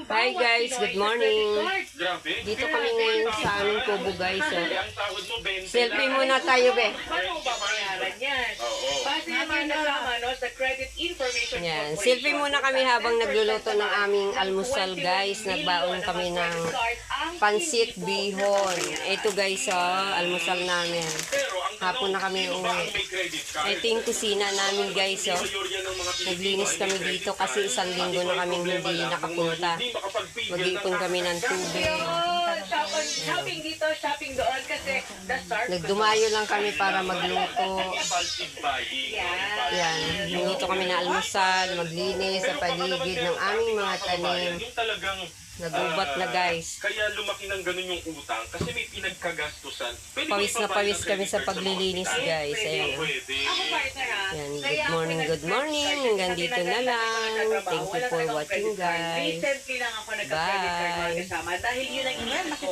Hi guys, good morning. Dito kami ngayon sa aming kubo guys. Selfie muna tayo be. Paano ba bayaran yan? Base naman kasama sa credit information. Yan, selfie muna kami habang nagluluto ng aming almusal guys. Nagbaon kami ng pansit bihon. Ito guys, almusal namin. Hapon na kami uwi. Ito yung kusina namin guys. Naglinis kami dito kasi isang linggo na kaming hindi nakapunta. Mag-iipon kami ng tubig. Shopping dito, shopping doon kasi the start. Nagdumayo lang kami para magluto. Yan, magluto kami ng almusal, maglinis sa paligid ng aming mga tanim. Nagubat na guys. Kaya lumaki ng ganun yung utang kasi may pinagkagastusan. Pawis na pawis kami sa paglilinis guys. Ayan. Ako partner ha. Yan, good morning, good morning. Hanggang dito na lang. Thank you for watching guys. Recently lang ako nagka-credit card kasama dahil yun ang iniisip ko.